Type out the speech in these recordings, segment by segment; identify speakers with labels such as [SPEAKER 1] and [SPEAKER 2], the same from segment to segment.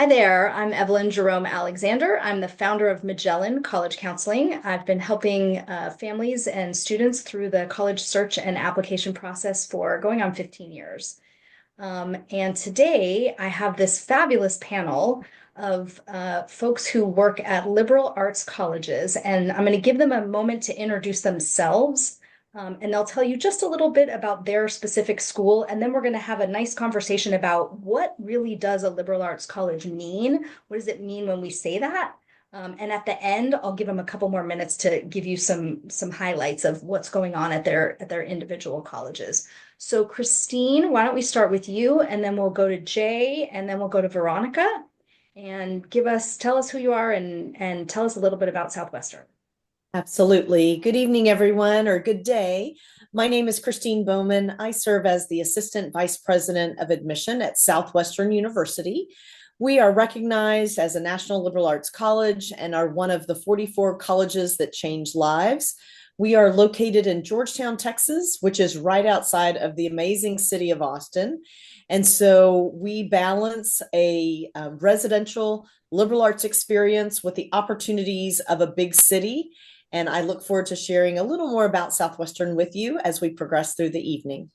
[SPEAKER 1] there, I'm Evelyn Jerome-Alexander. I'm the founder of Magellan College Counseling. I've been helping families and students through the college search and application process for going on 15 years. And today I have this fabulous panel of folks who work at liberal arts colleges, and I'm going to give them a moment to introduce themselves. And they'll tell you just a little bit about their specific school, and then we're going to have a nice conversation about what really does a liberal arts college mean? What does it mean when we say that? And at the end, I'll give them a couple more minutes to give you some highlights of what's going on at their individual colleges. So Christine, why don't we start with you, and then we'll go to Jay, and then we'll go to Veronica, and tell us who you are, and tell us a little bit about Southwestern.
[SPEAKER 2] Absolutely. Good evening, everyone, or good day. My name is Christine Bowman. I serve as the Assistant Vice President of Admission at Southwestern University. We are recognized as a National Liberal Arts College and are one of the 44 colleges that change lives. We are located in Georgetown, Texas, which is right outside of the amazing city of Austin. And so we balance a residential liberal arts experience with the opportunities of a big city. And I look forward to sharing a little more about Southwestern with you as we progress through the evening.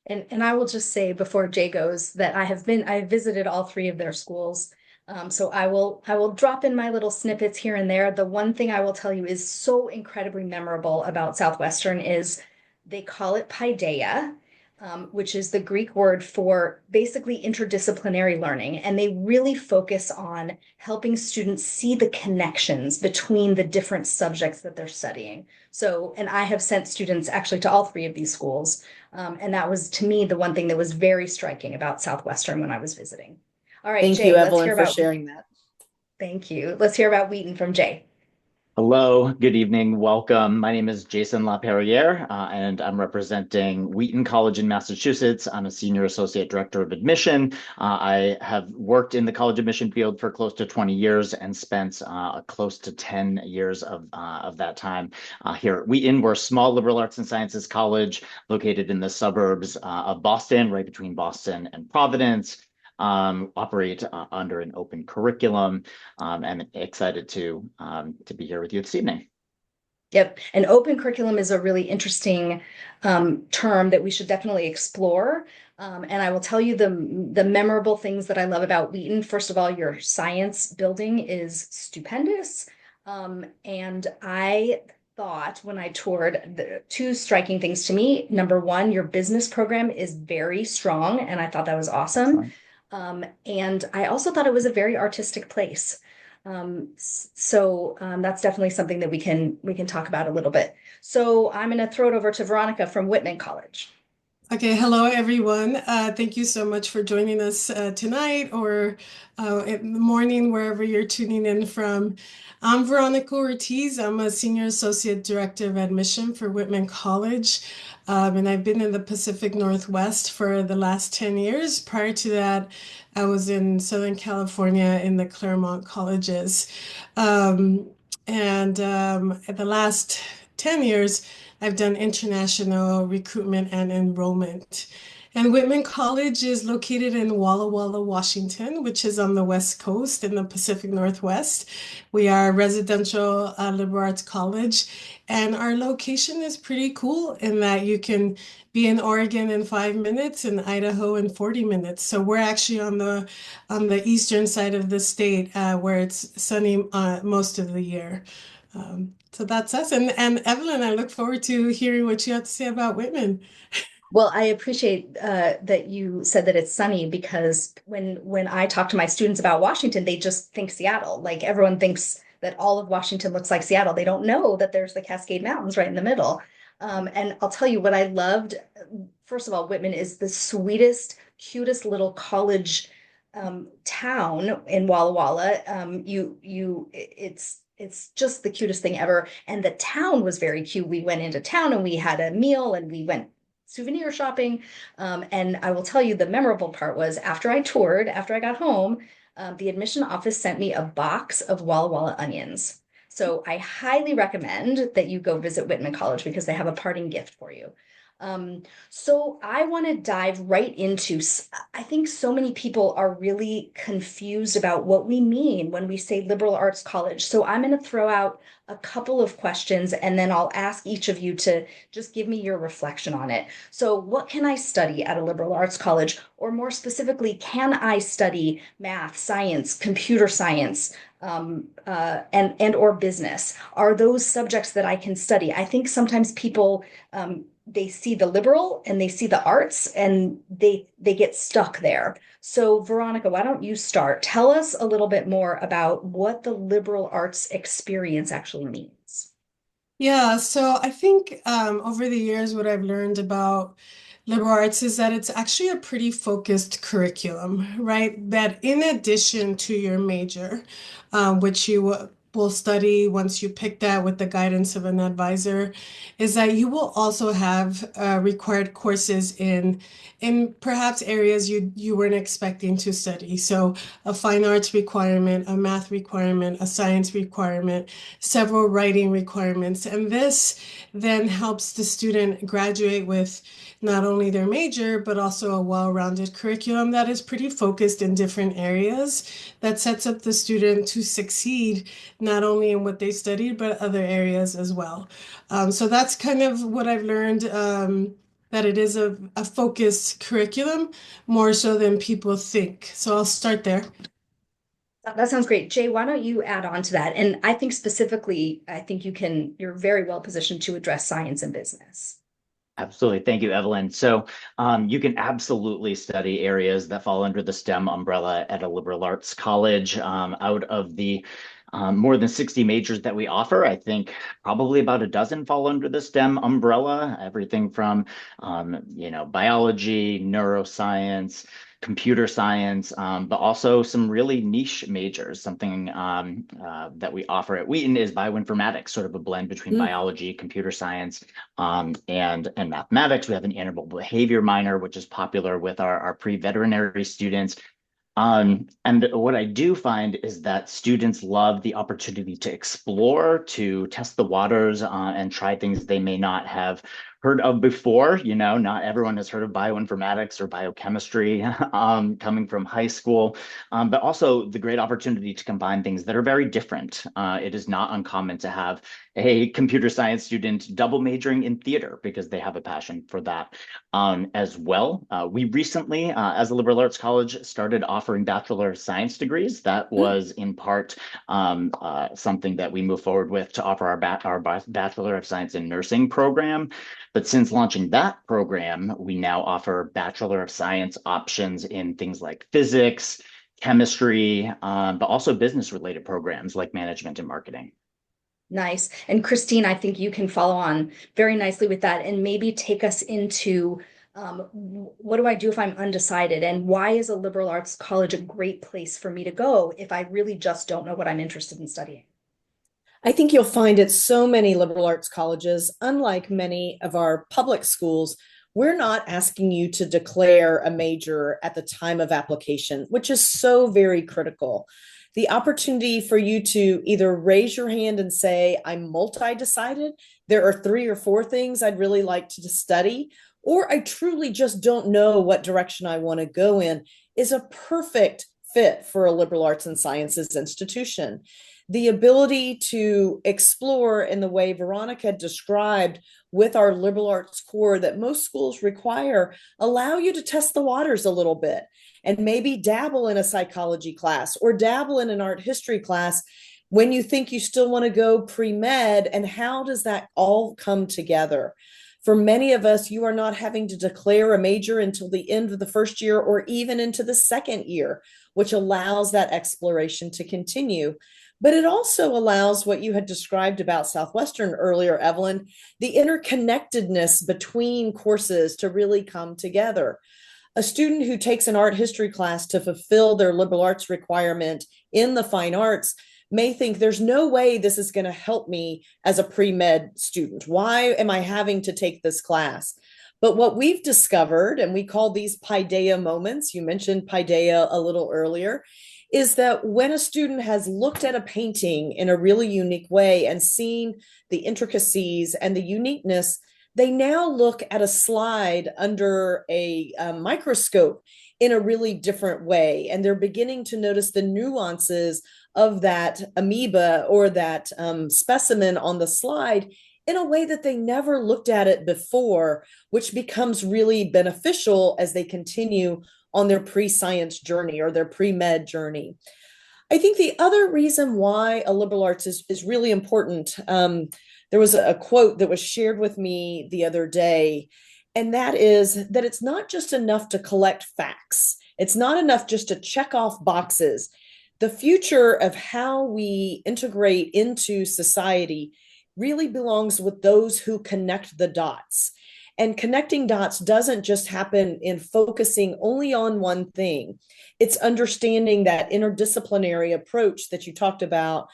[SPEAKER 1] And I will just say before Jay goes that I visited all three of their schools. So I will drop in my little snippets here and there. The one thing I will tell you is so incredibly memorable about Southwestern is they call it paideia, which is the Greek word for basically interdisciplinary learning. And they really focus on helping students see the connections between the different subjects that they're studying. So, and I have sent students actually to all three of these schools. And that was, to me, the one thing that was very striking about Southwestern when I was visiting. All right,
[SPEAKER 2] Thank
[SPEAKER 1] Jay,
[SPEAKER 2] you,
[SPEAKER 1] let's
[SPEAKER 2] Evelyn,
[SPEAKER 1] hear
[SPEAKER 2] for
[SPEAKER 1] about.
[SPEAKER 2] sharing that.
[SPEAKER 1] Thank you. Let's hear about Wheaton from Jay.
[SPEAKER 3] Hello, good evening, welcome. My name is Jason LaPerriere, and I'm representing Wheaton College in Massachusetts. I'm a Senior Associate Director of Admission. I have worked in the college admission field for close to 20 years and spent close to 10 years of that time here at Wheaton. We're a small liberal arts and sciences college located in the suburbs of Boston, right between Boston and Providence. Operate under an open curriculum. I'm excited to be here with you this evening.
[SPEAKER 1] Yep. An open curriculum is a really interesting term that we should definitely explore. And I will tell you the memorable things that I love about Wheaton. First of all, your science building is stupendous. And I thought when I toured, the two striking things to me. Number one, your business program is very strong, and I thought that was awesome. And I also thought it was a very artistic place. That's definitely something that we can talk about a little bit. So I'm going to throw it over to Veronica from Whitman College.
[SPEAKER 4] Okay, hello everyone. Thank you so much for joining us tonight or in the morning, wherever you're tuning in from. I'm Veronica Ortiz. I'm a Senior Associate Director of Admission for Whitman College. And I've been in the Pacific Northwest for the last 10 years. Prior to that, I was in Southern California in the Claremont colleges. At the last 10 years, I've done international recruitment and enrollment. And Whitman College is located in Walla Walla, Washington, which is on the West Coast in the Pacific Northwest. We are a residential liberal arts college, and our location is pretty cool in that you can be in Oregon in 5 minutes and Idaho in 40 minutes. So we're actually on the eastern side of the state where it's sunny most of the year. So that's us. And Evelyn, I look forward to hearing what you have to say about Whitman.
[SPEAKER 1] Well, I appreciate that you said that it's sunny, because when I talk to my students about Washington, they just think Seattle. Like, everyone thinks that all of Washington looks like Seattle. They don't know that there's the Cascade Mountains right in the middle. And I'll tell you what I loved. First of all, Whitman is the sweetest, cutest little college town in Walla Walla. It's just the cutest thing ever. And the town was very cute. We went into town and we had a meal and we went souvenir shopping. And I will tell you, the memorable part was after I got home, the admission office sent me a box of Walla Walla onions. So I highly recommend that you go visit Whitman College because they have a parting gift for you. So I want to dive right into, I think so many people are really confused about what we mean when we say liberal arts college. So I'm going to throw out a couple of questions and then I'll ask each of you to just give me your reflection on it. So what can I study at a liberal arts college? Or more specifically, can I study math, science, computer science, and or business? Are those subjects that I can study? I think sometimes people they see the liberal and they see the arts and they get stuck there. So Veronica, why don't you start? Tell us a little bit more about what the liberal arts experience actually means.
[SPEAKER 4] Yeah, so I think over the years, what I've learned about liberal arts is that it's actually a pretty focused curriculum, right? That in addition to your major, which you will study once you pick that with the guidance of an advisor, is that you will also have required courses in perhaps areas you weren't expecting to study. So a fine arts requirement, a math requirement, a science requirement, several writing requirements. And this then helps the student graduate with not only their major, but also a well-rounded curriculum that is pretty focused in different areas that sets up the student to succeed not only in what they studied, but other areas as well. So that's kind of what I've learned, that it is a focused curriculum more so than people think. So I'll start there.
[SPEAKER 1] That sounds great. Jay, why don't you add on to that? And I think specifically, I think you're very well positioned to address science and business.
[SPEAKER 3] Absolutely. Thank you, Evelyn. So you can absolutely study areas that fall under the STEM umbrella at a liberal arts college. Out of the more than 60 majors that we offer, I think probably about a dozen fall under the STEM umbrella, everything from, biology, neuroscience, computer science, but also some really niche majors. Something that we offer at Wheaton is bioinformatics, sort of a blend between biology, computer science, and mathematics. We have an animal behavior minor, which is popular with our pre-veterinary students. And what I do find is that students love the opportunity to explore, to test the waters, and try things they may not have heard of before. Not everyone has heard of bioinformatics or biochemistry coming from high school, but also the great opportunity to combine things that are very different. It is not uncommon to have a computer science student double majoring in theater because they have a passion for that as well. We recently, as a liberal arts college, started offering Bachelor of Science degrees. That was in part something that we moved forward with to offer our Bachelor of Science in Nursing program. But since launching that program, we now offer Bachelor of Science options in things like physics, chemistry, but also business-related programs like management and marketing.
[SPEAKER 1] Nice. And Christine, I think you can follow on very nicely with that and maybe take us into what do I do if I'm undecided? And why is a liberal arts college a great place for me to go if I really just don't know what I'm interested in studying?
[SPEAKER 2] I think you'll find at so many liberal arts colleges, unlike many of our public schools, we're not asking you to declare a major at the time of application, which is so very critical. The opportunity for you to either raise your hand and say, I'm multi-decided, there are 3 or 4 things I'd really like to study, or I truly just don't know what direction I want to go in, is a perfect fit for a liberal arts and sciences institution. The ability to explore in the way Veronica described with our liberal arts core that most schools require, allow you to test the waters a little bit and maybe dabble in a psychology class or dabble in an art history class when you think you still want to go pre-med. And how does that all come together? For many of us, you are not having to declare a major until the end of the first year or even into the second year, which allows that exploration to continue. But it also allows what you had described about Southwestern earlier, Evelyn, the interconnectedness between courses to really come together. A student who takes an art history class to fulfill their liberal arts requirement in the fine arts may think there's no way this is going to help me as a pre-med student. Why am I having to take this class? But what we've discovered, and we call these paideia moments, you mentioned paideia a little earlier, is that when a student has looked at a painting in a really unique way and seen the intricacies and the uniqueness, they now look at a slide under a microscope in a really different way. And they're beginning to notice the nuances of that amoeba or that specimen on the slide in a way that they never looked at it before, which becomes really beneficial as they continue on their pre-science journey or their pre-med journey. I think the other reason why a liberal arts is really important, there was a quote that was shared with me the other day, and that is that it's not just enough to collect facts. It's not enough just to check off boxes. The future of how we integrate into society really belongs with those who connect the dots. And connecting dots doesn't just happen in focusing only on one thing. It's understanding that interdisciplinary approach that you talked about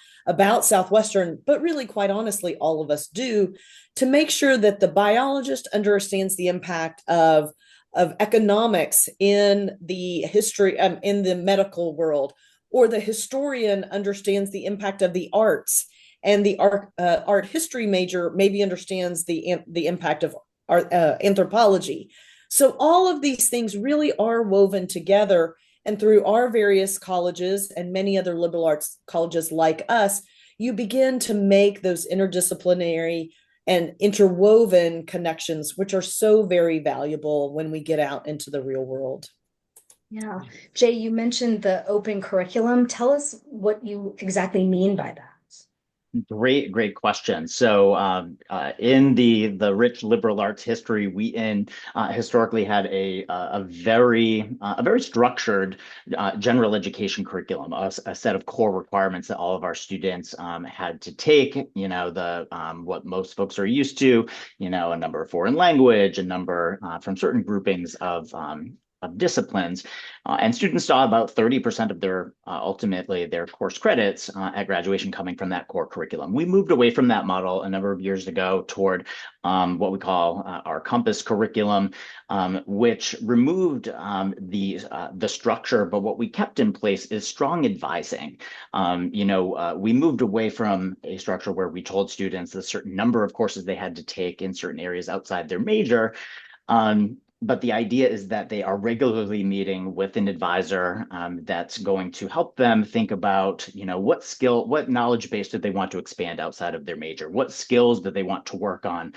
[SPEAKER 2] Southwestern, but really, quite honestly, all of us do, to make sure that the biologist understands the impact of economics in the history, in the medical world, or the historian understands the impact of the arts, and the art history major maybe understands the impact of anthropology. So all of these things really are woven together, and through our various colleges and many other liberal arts colleges like us, you begin to make those interdisciplinary and interwoven connections, which are so very valuable when we get out into the real world.
[SPEAKER 1] Yeah. Jay, you mentioned the open curriculum. Tell us what you exactly mean by that.
[SPEAKER 3] Great question. So in the rich liberal arts history, Wheaton historically had a very structured general education curriculum, a set of core requirements that all of our students had to take. What most folks are used to, a number of foreign language, a number from certain groupings of disciplines, and students saw about 30% of their ultimately their course credits at graduation coming from that core curriculum. We moved away from that model a number of years ago toward what we call our Compass curriculum, which removed the structure, but what we kept in place is strong advising. We moved away from a structure where we told students a certain number of courses they had to take in certain areas outside their major. But the idea is that they are regularly meeting with an advisor that's going to help them think about, what knowledge base do they want to expand outside of their major? What skills do they want to work on?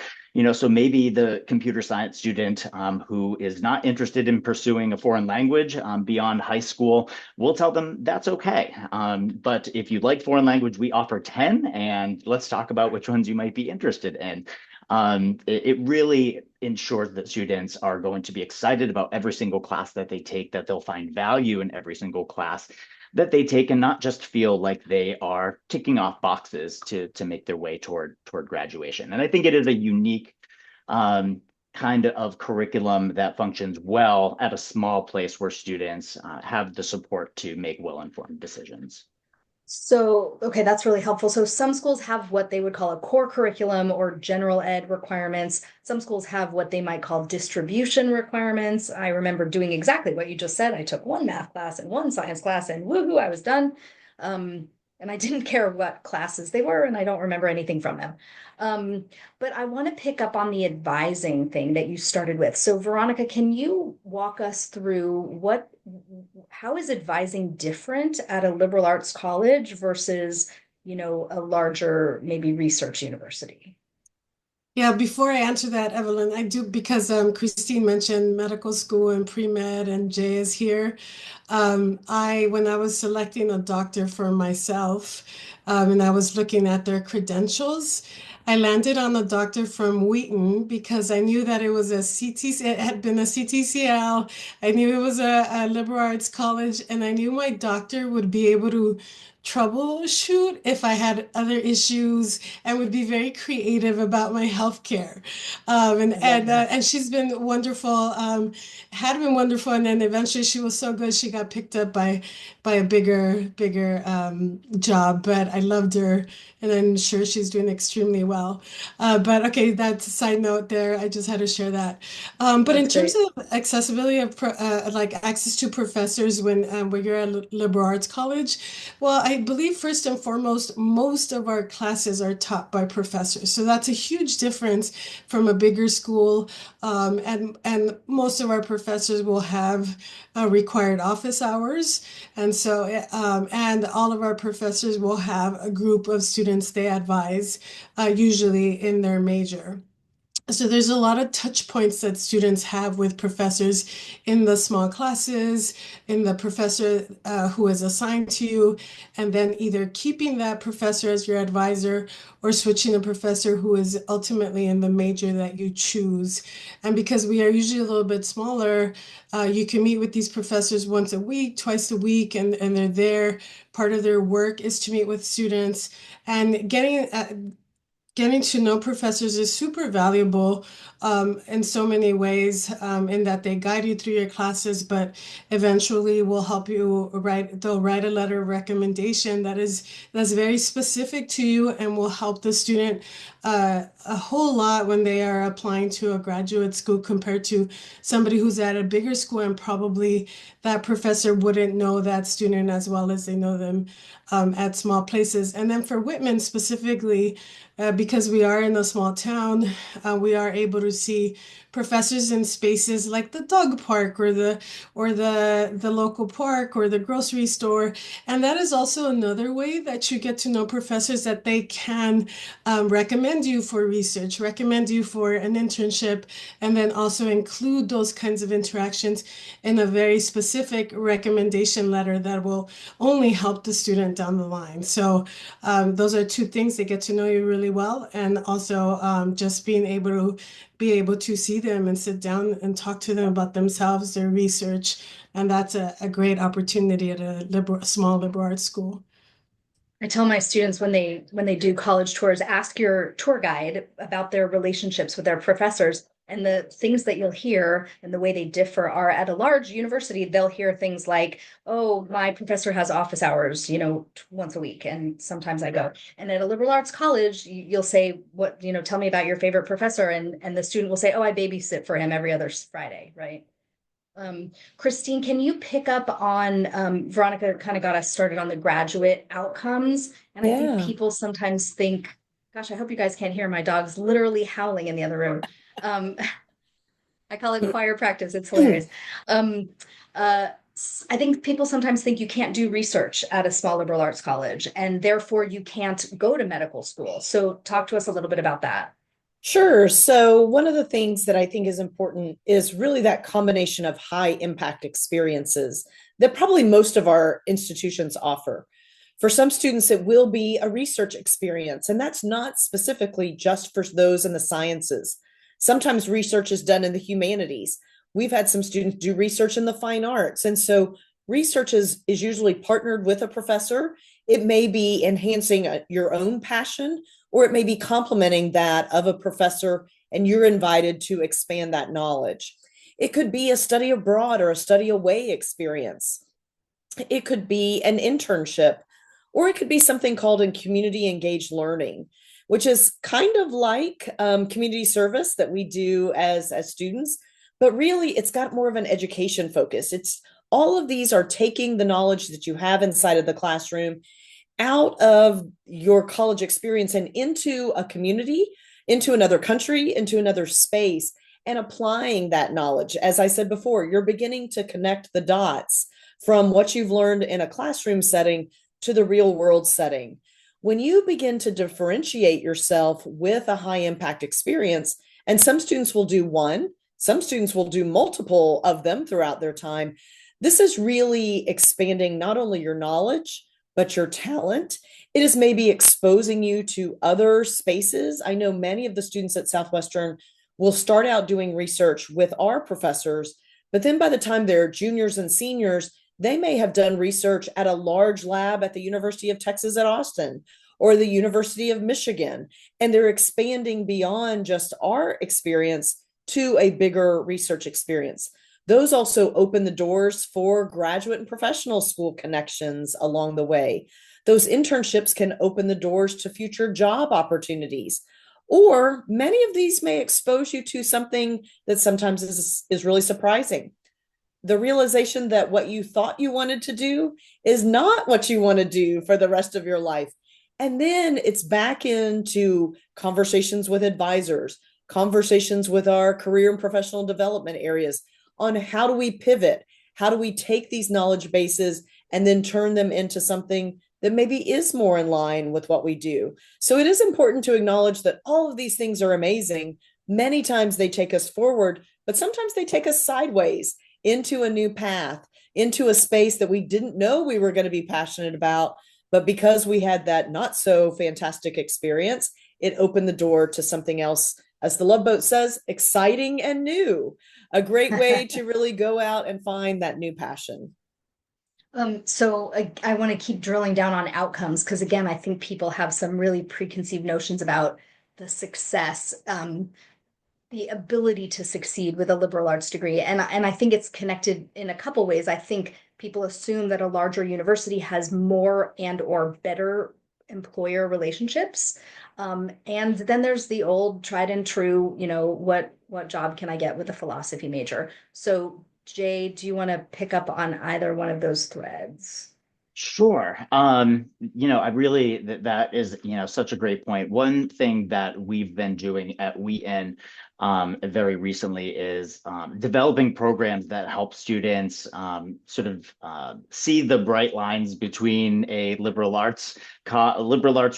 [SPEAKER 3] So maybe the computer science student who is not interested in pursuing a foreign language beyond high school, we'll tell them that's okay. But if you like foreign language, we offer 10, and let's talk about which ones you might be interested in. It really ensures that students are going to be excited about every single class that they take, that they'll find value in every single class that they take, and not just feel like they are ticking off boxes to make their way toward graduation. And I think it is a unique kind of curriculum that functions well at a small place where students have the support to make well-informed decisions.
[SPEAKER 1] So, okay, that's really helpful. So some schools have what they would call a core curriculum or general ed requirements. Some schools have what they might call distribution requirements. I remember doing exactly what you just said. I took one math class and one science class, and woohoo, I was done. And I didn't care what classes they were, and I don't remember anything from them. But I want to pick up on the advising thing that you started with. So Veronica, can you walk us through how is advising different at a liberal arts college versus, a larger, maybe research university?
[SPEAKER 4] Yeah, before I answer that, Evelyn, I do, because Christine mentioned medical school and pre-med, and Jay is here. When I was selecting a doctor for myself, and I was looking at their credentials, I landed on a doctor from Wheaton because I knew that it was a CTC, it had been a CTCL. I knew it was a liberal arts college, and I knew my doctor would be able to troubleshoot if I had other issues, and would be very creative about my healthcare. And she's been wonderful, had been wonderful, and then eventually she was so good she got picked up by a bigger job. But I loved her, and I'm sure she's doing extremely well. But okay, that's a side note there. I just had to share that. But in terms of accessibility of like access to professors when you're at liberal arts college, well, I believe first and foremost, most of our classes are taught by professors. So that's a huge difference from a bigger school. And most of our professors will have required office hours. And so, and all of our professors will have a group of students they advise, usually in their major. So there's a lot of touch points that students have with professors in the small classes, in the professor who is assigned to you, and then either keeping that professor as your advisor or switching a professor who is ultimately in the major that you choose. And because we are usually a little bit smaller, you can meet with these professors once a week, twice a week, and they're there. Part of their work is to meet with students and getting to know professors is super valuable in so many ways, in that they guide you through your classes, but eventually will help you they'll write a letter of recommendation that's very specific to you and will help the student a whole lot when they are applying to a graduate school compared to somebody who's at a bigger school, and probably that professor wouldn't know that student as well as they know them at small places. And then for Whitman specifically, because we are in a small town, we are able to see professors in spaces like the dog park or the local park or the grocery store. And that is also another way that you get to know professors, that they can recommend you for research, recommend you for an internship, and then also include those kinds of interactions in a very specific recommendation letter that will only help the student down the line. So those are two things. They get to know you really well, and also just being able to see them and sit down and talk to them about themselves, their research, and that's a great opportunity at a small liberal arts school.
[SPEAKER 1] I tell my students when they do college tours, ask your tour guide about their relationships with their professors. And the things that you'll hear and the way they differ are, at a large university, they'll hear things like, oh, my professor has office hours, once a week, and sometimes I go. And at a liberal arts college, you'll say, what, tell me about your favorite professor. And the student will say, oh, I babysit for him every other Friday, right? Christine, can you pick up on Veronica kind of got us started on the graduate outcomes? And I think people sometimes think, gosh, I hope you guys can't hear, my dog's literally howling in the other room. I call it choir practice. It's hilarious. I think people sometimes think you can't do research at a small liberal arts college, and therefore you can't go to medical school. So talk to us a little bit about that.
[SPEAKER 2] Sure. So one of the things that I think is important is really that combination of high impact experiences that probably most of our institutions offer. For some students, it will be a research experience, and that's not specifically just for those in the sciences. Sometimes research is done in the humanities. We've had some students do research in the fine arts. And so research is usually partnered with a professor. It may be enhancing your own passion, or it may be complementing that of a professor, and you're invited to expand that knowledge. It could be a study abroad or a study away experience. It could be an internship, or it could be something called in community engaged learning, which is kind of like community service that we do as students, but really it's got more of an education focus. It's all of these are taking the knowledge that you have inside of the classroom out of your college experience and into a community, into another country, into another space, and applying that knowledge. As I said before, you're beginning to connect the dots from what you've learned in a classroom setting to the real world setting. When you begin to differentiate yourself with a high impact experience, and some students will do one, some students will do multiple of them throughout their time, this is really expanding not only your knowledge, but your talent. It is maybe exposing you to other spaces. I know many of the students at Southwestern will start out doing research with our professors, but then by the time they're juniors and seniors, they may have done research at a large lab at the University of Texas at Austin or the University of Michigan, and they're expanding beyond just our experience to a bigger research experience. Those also open the doors for graduate and professional school connections along the way. Those internships can open the doors to future job opportunities. Or many of these may expose you to something that sometimes is really surprising. the realization that what you thought you wanted to do is not what you want to do for the rest of your life. And then it's back into conversations with advisors, conversations with our career and professional development areas on how do we pivot? How do we take these knowledge bases and then turn them into something that maybe is more in line with what we do? So it is important to acknowledge that all of these things are amazing. Many times they take us forward, but sometimes they take us sideways into a new path, into a space that we didn't know we were going to be passionate about. But because we had that not so fantastic experience, it opened the door to something else, as the Love Boat says, exciting and new. A great way to really go out and find that new passion.
[SPEAKER 1] So I want to keep drilling down on outcomes because again, I think people have some really preconceived notions about the success, the ability to succeed with a liberal arts degree. And I think it's connected in a couple ways. I think people assume that a larger university has more and or better employer relationships. And then there's the old tried and true, what job can I get with a philosophy major? So Jay, do you want to pick up on either one of those threads?
[SPEAKER 3] Sure. I really that is, such a great point. One thing that we've been doing at Wheaton very recently is developing programs that help students sort of see the bright lines between a liberal arts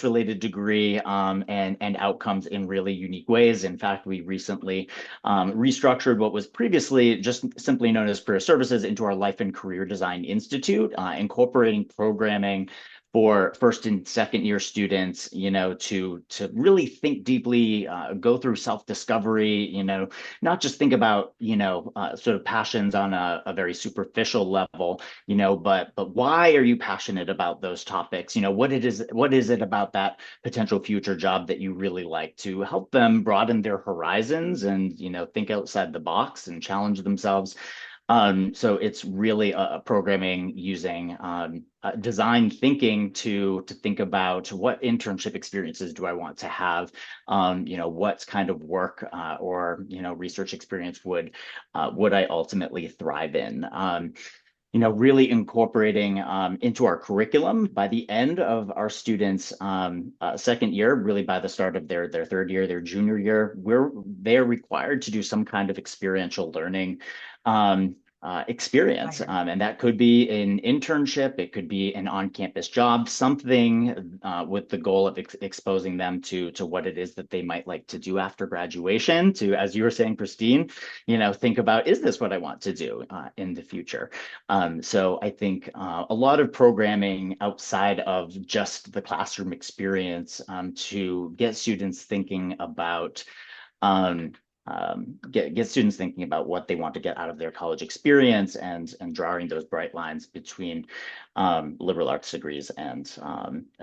[SPEAKER 3] related degree and outcomes in really unique ways. In fact, we recently restructured what was previously just simply known as Career Services into our Life and Career Design Institute, incorporating programming for first and second year students, to really think deeply, go through self-discovery, not just think about, sort of passions on a very superficial level, but why are you passionate about those topics? What is it about that potential future job that you really like, to help them broaden their horizons and, think outside the box and challenge themselves. So it's really a programming using design thinking to think about what internship experiences do I want to have, what kind of work or research experience would I ultimately thrive in. Really incorporating into our curriculum by the end of our students' second year, really by the start of their third year, their junior year, they're required to do some kind of experiential learning experience. And that could be an internship, it could be an on-campus job, something with the goal of exposing them to what it is that they might like to do after graduation, to, as you were saying, Christine, think about, is this what I want to do in the future? So I think a lot of programming outside of just the classroom experience to get students thinking about get students thinking about what they want to get out of their college experience and drawing those bright lines between liberal arts degrees and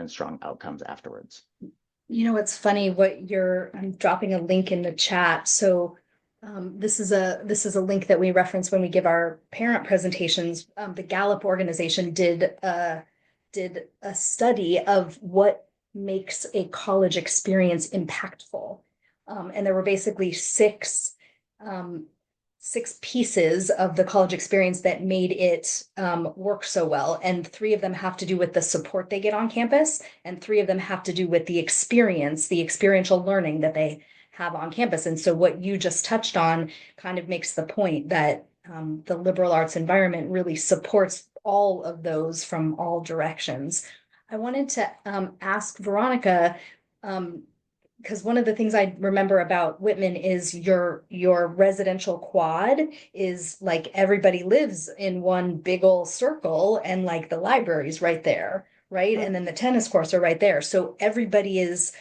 [SPEAKER 3] strong outcomes afterwards.
[SPEAKER 1] It's funny I'm dropping a link in the chat. So this is a link that we reference when we give our parent presentations. The Gallup organization did a study of what makes a college experience impactful. And there were basically six pieces of the college experience that made it work so well. And 3 of them have to do with the support they get on campus, and 3 of them have to do with the experiential learning that they have on campus. And so what you just touched on kind of makes the point that the liberal arts environment really supports all of those from all directions. I wanted to ask Veronica, because one of the things I remember about Whitman is your residential quad is like everybody lives in one big old circle, and like the library's right there, right? And then the tennis courts are right there. So everybody is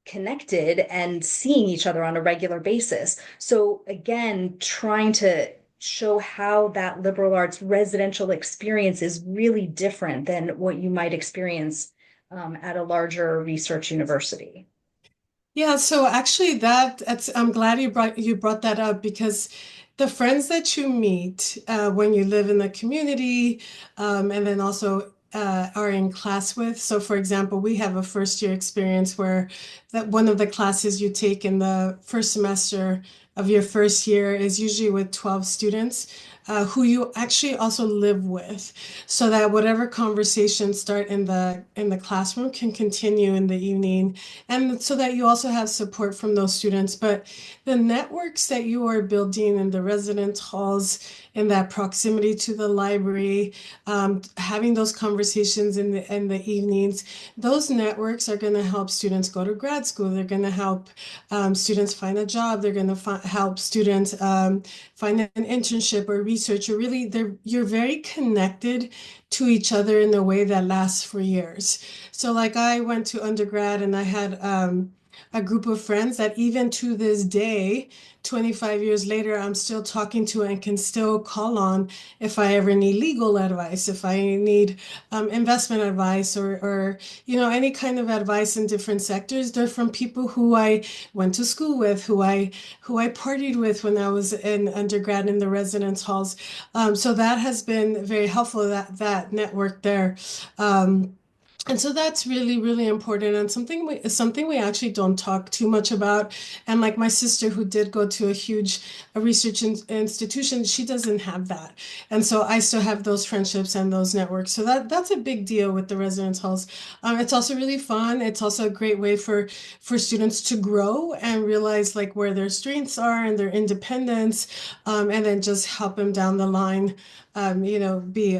[SPEAKER 1] connected and seeing each other on a regular basis. So again, trying to show how that liberal arts residential experience is really different than what you might experience at a larger research university.
[SPEAKER 4] Yeah, so actually I'm glad you brought that up, because the friends that you meet when you live in the community and then also are in class with. So for example, we have a first year experience where that one of the classes you take in the first semester of your first year is usually with 12 students. who you actually also live with, so that whatever conversations start in the classroom can continue in the evening, and so that you also have support from those students. But the networks that you are building in the residence halls, in that proximity to the library, having those conversations in the evenings, those networks are going to help students go to grad school. They're going to help students find a job. They're going to help students find an internship or research. You're very connected to each other in a way that lasts for years. So like I went to undergrad and I had a group of friends that even to this day, 25 years later, I'm still talking to and can still call on if I ever need legal advice, if I need investment advice, or any kind of advice in different sectors. They're from people who I went to school with, who I partied with when I was in undergrad in the residence halls. So that has been very helpful, that network there. And so that's really, really important, and something we actually don't talk too much about. And like my sister, who did go to a research institution, she doesn't have that. And so I still have those friendships and those networks. So that's a big deal with the residence halls. It's also really fun. It's also a great way for students to grow and realize like where their strengths are and their independence, and then just help them down the line. Be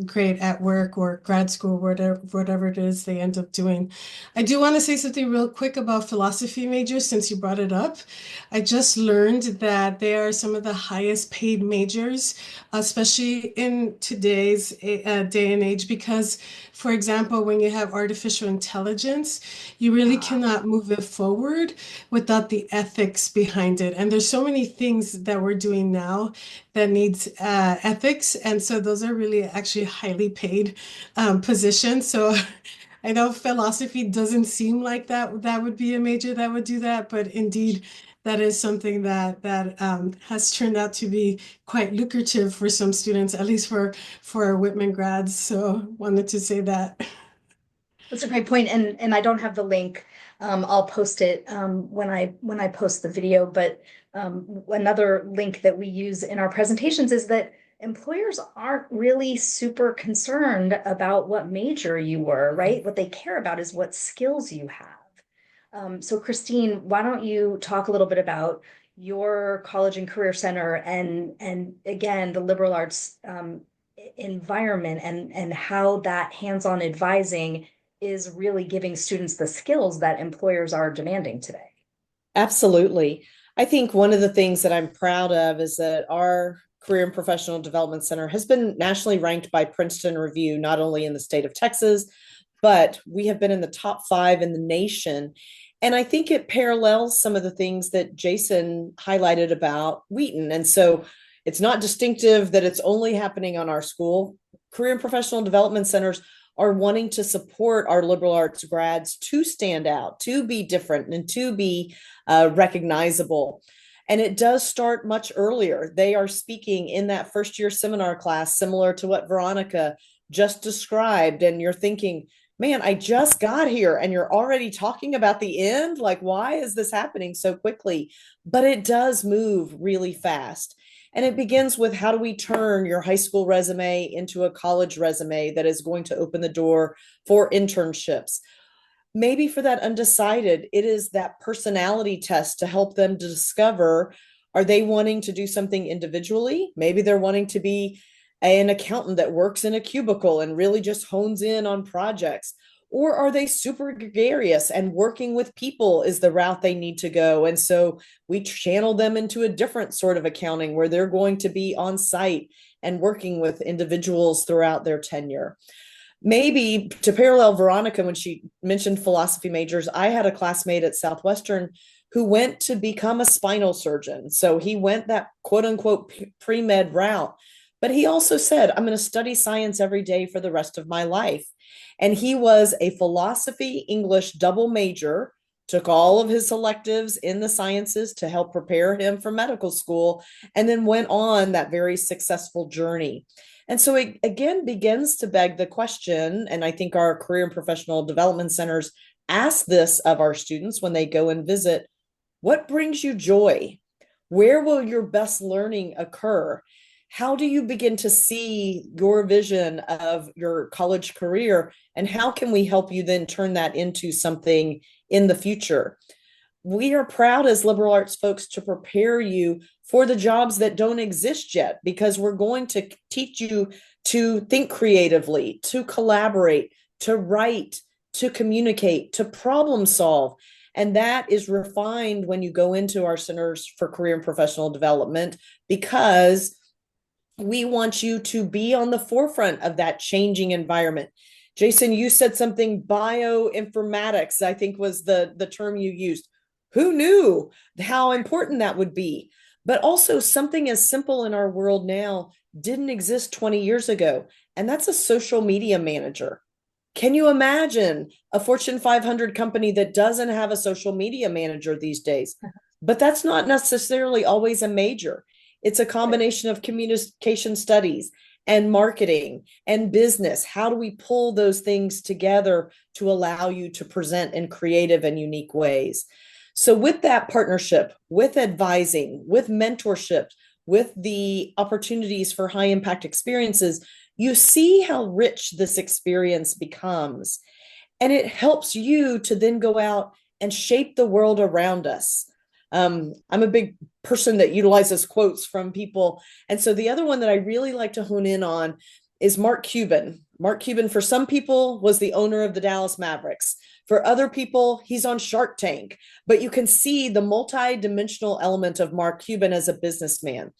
[SPEAKER 4] great at work or grad school, whatever it is they end up doing. I do want to say something real quick about philosophy majors since you brought it up. I just learned that they are some of the highest paid majors, especially in today's day and age, because, for example, when you have artificial intelligence, you really cannot move it forward without the ethics behind it. And there's so many things that we're doing now that needs ethics. And so those are really actually highly paid positions. So I know philosophy doesn't seem like that would be a major that would do that, but indeed that is something that has turned out to be quite lucrative for some students, at least for Whitman grads. So wanted to say that.
[SPEAKER 1] That's a great point, and I don't have the link. I'll post it when I post the video. But another link that we use in our presentations is that employers aren't really super concerned about what major you were, right? What they care about is what skills you have. So Christine, why don't you talk a little bit about your college and career center and again the liberal arts environment and how that hands-on advising is really giving students the skills that employers are demanding today.
[SPEAKER 2] Absolutely. I think one of the things that I'm proud of is that our Career and Professional Development Center has been nationally ranked by Princeton Review, not only in the state of Texas, but we have been in the top 5 in the nation. And I think it parallels some of the things that Jason highlighted about Wheaton. And so it's not distinctive that it's only happening on our school. Career and Professional Development Centers are wanting to support our liberal arts grads to stand out, to be different, and to be recognizable. And it does start much earlier. They are speaking in that first year seminar class, similar to what Veronica just described. And you're thinking, man, I just got here and you're already talking about the end? Like, why is this happening so quickly? But it does move really fast. And it begins with, how do we turn your high school resume into a college resume that is going to open the door for internships? Maybe for that undecided, it is that personality test to help them to discover, are they wanting to do something individually? Maybe they're wanting to be an accountant that works in a cubicle and really just hones in on projects. Or are they super gregarious and working with people is the route they need to go? And so we channel them into a different sort of accounting where they're going to be on site and working with individuals throughout their tenure. Maybe to parallel Veronica, when she mentioned philosophy majors, I had a classmate at Southwestern who went to become a spinal surgeon. So he went that quote unquote pre-med route. But he also said, I'm going to study science every day for the rest of my life. And he was a philosophy English double major, took all of his selectives in the sciences to help prepare him for medical school, and then went on that very successful journey. And so it again begins to beg the question, and I think our career and professional development centers ask this of our students when they go and visit, what brings you joy? Where will your best learning occur? how do you begin to see your vision of your college career, and how can we help you then turn that into something in the future? We are proud as liberal arts folks to prepare you for the jobs that don't exist yet, because we're going to teach you to think creatively, to collaborate, to write, to communicate, to problem solve. And that is refined when you go into our centers for career and professional development, because we want you to be on the forefront of that changing environment. Jason, you said something, bioinformatics, I think was the term you used. Who knew how important that would be? But also something as simple in our world now didn't exist 20 years ago, and that's a social media manager. Can you imagine a Fortune 500 company that doesn't have a social media manager these days? But that's not necessarily always a major. It's a combination of communication studies and marketing and business. How do we pull those things together to allow you to present in creative and unique ways? So with that partnership, with advising, with mentorship, with the opportunities for high impact experiences, you see how rich this experience becomes. And it helps you to then go out and shape the world around us. I'm a big person that utilizes quotes from people. And so the other one that I really like to hone in on is Mark Cuban. Mark Cuban, for some people, was the owner of the Dallas Mavericks. For other people, he's on Shark Tank. But you can see the multi-dimensional element of Mark Cuban as a businessman.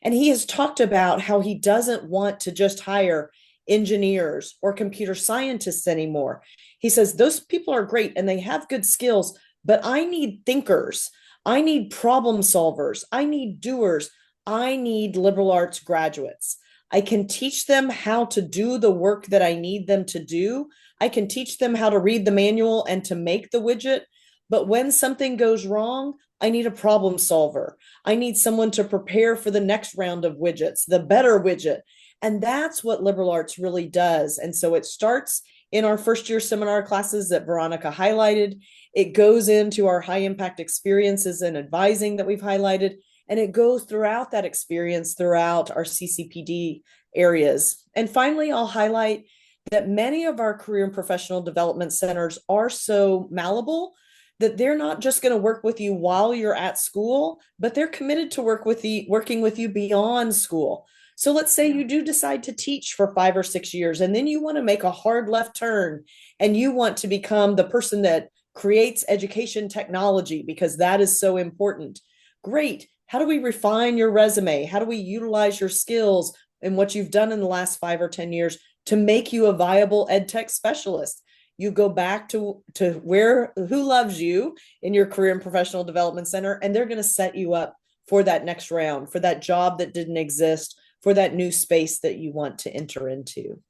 [SPEAKER 2] And he has talked about how he doesn't want to just hire engineers or computer scientists anymore. He says, those people are great and they have good skills, but I need thinkers. I need problem solvers. I need doers. I need liberal arts graduates. I can teach them how to do the work that I need them to do. I can teach them how to read the manual and to make the widget. But when something goes wrong, I need a problem solver. I need someone to prepare for the next round of widgets, the better widget. And that's what liberal arts really does. And so it starts in our first year seminar classes that Veronica highlighted. It goes into our high impact experiences and advising that we've highlighted. And it goes throughout that experience throughout our CCPD areas. And finally, I'll highlight that many of our career and professional development centers are so malleable that they're not just going to work with you while you're at school, but they're committed to working with you beyond school. So let's say you do decide to teach for 5 or 6 years, and then you want to make a hard left turn and you want to become the person that creates education technology because that is so important. Great. How do we refine your resume? How do we utilize your skills and what you've done in the last 5 or 10 years to make you a viable ed tech specialist? You go back to who loves you in your career and professional development center, and they're going to set you up for that next round, for that job that didn't exist, for that new space that you want to enter into.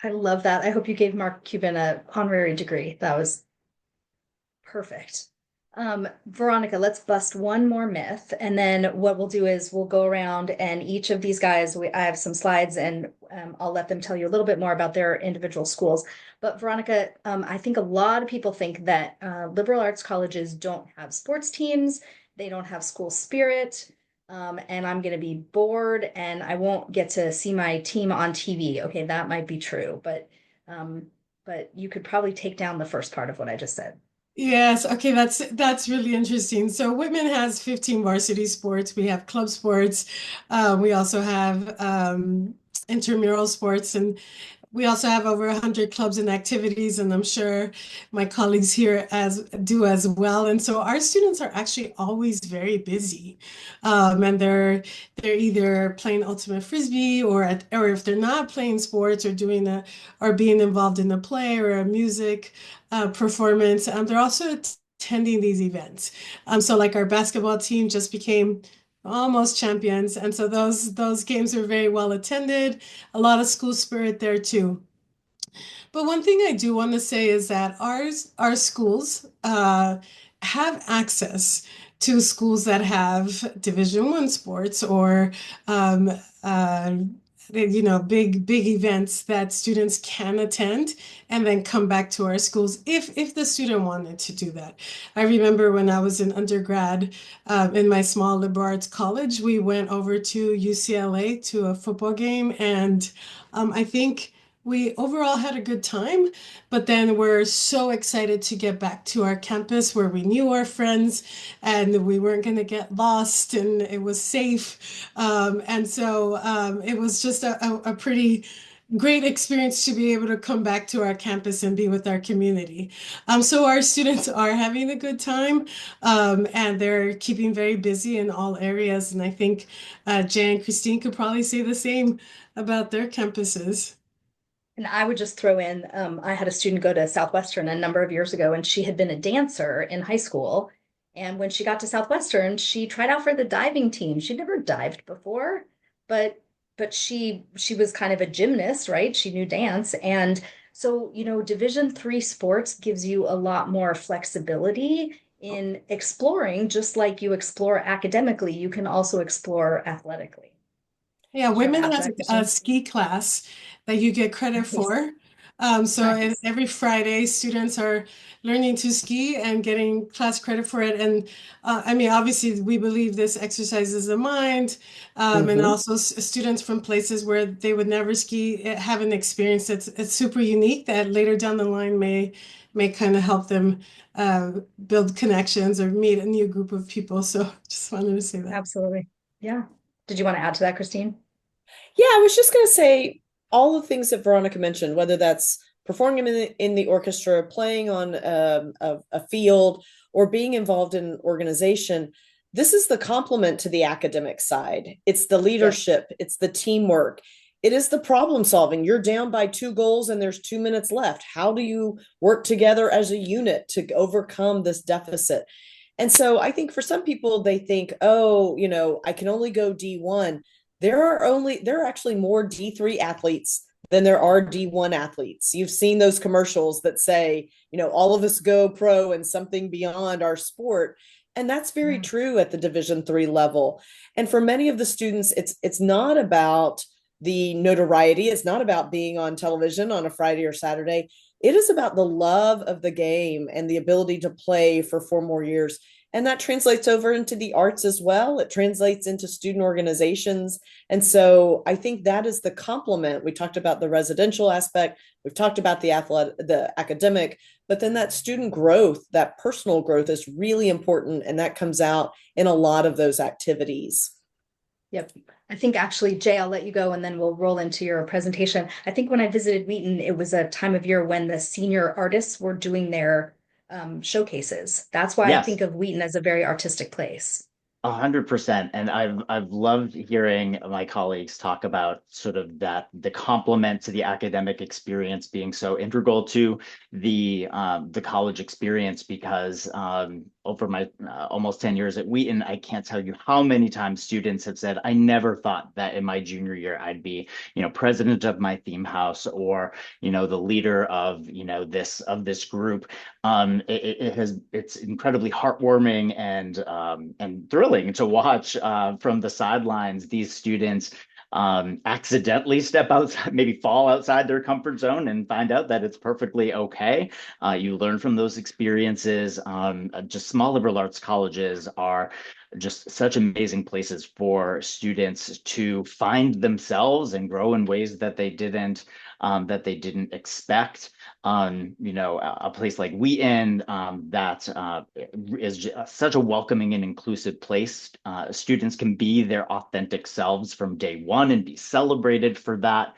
[SPEAKER 1] I love that. I hope you gave Mark Cuban an honorary degree. That was perfect. Veronica, let's bust one more myth. And then what we'll do is we'll go around and each of these guys, I have some slides and I'll let them tell you a little bit more about their individual schools. But Veronica, I think a lot of people think that liberal arts colleges don't have sports teams. They don't have school spirit. And I'm going to be bored and I won't get to see my team on TV. Okay, that might be true, but you could probably take down the first part of what I just said.
[SPEAKER 4] Yes, okay, that's really interesting. So Whitman has 15 varsity sports. We have club sports. We also have intramural sports, and we also have over 100 clubs and activities, and I'm sure my colleagues here do as well. And so our students are actually always very busy, and they're either playing ultimate frisbee or if they're not playing sports or being involved in a play or a music performance, they're also attending these events. So like our basketball team just became almost champions. And so those games are very well attended, a lot of school spirit there too. But one thing I do want to say is that our schools have access to schools that have Division I sports or big events that students can attend and then come back to our schools if the student wanted to do that. I remember when I was an undergrad in my small liberal arts college, we went over to UCLA to a football game, and I think we overall had a good time, but then we're so excited to get back to our campus where we knew our friends and we weren't going to get lost and it was safe. And so it was just a pretty great experience to be able to come back to our campus and be with our community. So our students are having a good time, and they're keeping very busy in all areas. And I think Jay and Christine could probably say the same about their campuses.
[SPEAKER 1] And I would just throw in, I had a student go to Southwestern a number of years ago, and she had been a dancer in high school. And when she got to Southwestern, she tried out for the diving team. She'd never dived before, but she was kind of a gymnast, right? She knew dance. And so, Division III sports gives you a lot more flexibility in exploring, just like you explore academically, you can also explore athletically.
[SPEAKER 4] Yeah,
[SPEAKER 1] Did you want to
[SPEAKER 4] Whitman
[SPEAKER 1] add to
[SPEAKER 4] has
[SPEAKER 1] that,
[SPEAKER 4] a
[SPEAKER 1] Christine?
[SPEAKER 4] ski class that you get credit
[SPEAKER 1] Nice.
[SPEAKER 4] for.
[SPEAKER 1] Nice.
[SPEAKER 4] Every Friday, students are learning to ski and getting class credit for it. And I mean, obviously, we believe this exercises the mind, and
[SPEAKER 2] Mhm.
[SPEAKER 4] also students from places where they would never ski have an experience that's super unique that later down the line may kind of help them uh, build connections or meet a new group of people. So just wanted to say that.
[SPEAKER 1] Absolutely. Yeah. Did you want to add to that, Christine?
[SPEAKER 2] Yeah, I was just going to say all the things that Veronica mentioned, whether that's performing in the orchestra, playing on a field, or being involved in an organization. This is the complement to the academic side. It's the
[SPEAKER 1] Yep.
[SPEAKER 2] leadership, it's the teamwork, it is the problem solving. You're down by 2 goals and there's 2 minutes left. How do you work together as a unit to overcome this deficit? And so I think for some people, they think, oh, I can only go D1. There are actually more D3 athletes than there are D1 athletes. You've seen those commercials that say, all of us go pro and something beyond our sport. And that's very
[SPEAKER 1] Mm.
[SPEAKER 2] true at the Division III level. And for many of the students, it's not about the notoriety. It's not about being on television on a Friday or Saturday. It is about the love of the game and the ability to play for 4 more years. And that translates over into the arts as well. It translates into student organizations. And so I think that is the complement. We talked about the residential aspect, we've talked about the academic, but then that student growth, that personal growth is really important. And that comes out in a lot of those activities.
[SPEAKER 1] Yep. I think actually, Jay, I'll let you go and then we'll roll into your presentation. I think when I visited Wheaton, it was a time of year when the senior artists were doing their showcases. That's why I
[SPEAKER 3] Yes.
[SPEAKER 1] think of Wheaton as a very artistic place.
[SPEAKER 3] 100%. And I've loved hearing my colleagues talk about sort of that the complement to the academic experience being so integral to the college experience because over my almost 10 years at Wheaton, I can't tell you how many times students have said, I never thought that in my junior year I'd be, president of my theme house or, the leader of, this group. It's incredibly heartwarming and thrilling to watch from the sidelines these students accidentally step outside, maybe fall outside their comfort zone and find out that it's perfectly okay. You learn from those experiences. Just small liberal arts colleges are just such amazing places for students to find themselves and grow in ways that they didn't expect. A place like Wheaton that is such a welcoming and inclusive place. Students can be their authentic selves from day one and be celebrated for that.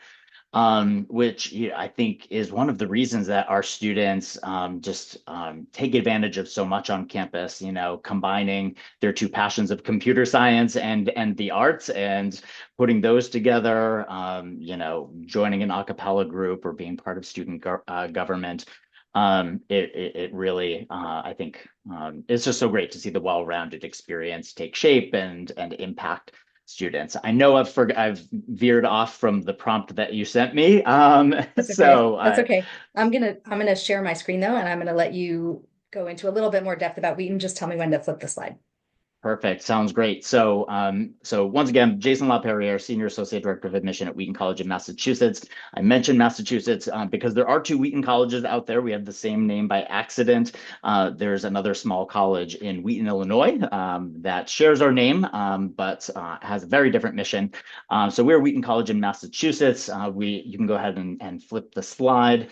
[SPEAKER 3] Which I think is one of the reasons that our students just take advantage of so much on campus, combining their two passions of computer science and the arts and putting those together, joining an a cappella group or being part of student government. It really, I think, it's just so great to see the well-rounded experience take shape and impact students. I know I've veered off from the prompt that you sent me.
[SPEAKER 1] That's okay.
[SPEAKER 3] So
[SPEAKER 1] That's okay. I'm gonna share my screen though, and I'm gonna let you go into a little bit more depth about Wheaton. Just tell me when to flip the slide.
[SPEAKER 3] Perfect. Sounds great. So once again, Jason LaPerriere, Senior Associate Director of Admission at Wheaton College in Massachusetts. I mentioned Massachusetts because there are two Wheaton colleges out there. We have the same name by accident. There's another small college in Wheaton, Illinois, that shares our name, but has a very different mission. So we're Wheaton College in Massachusetts. You can go ahead and flip the slide.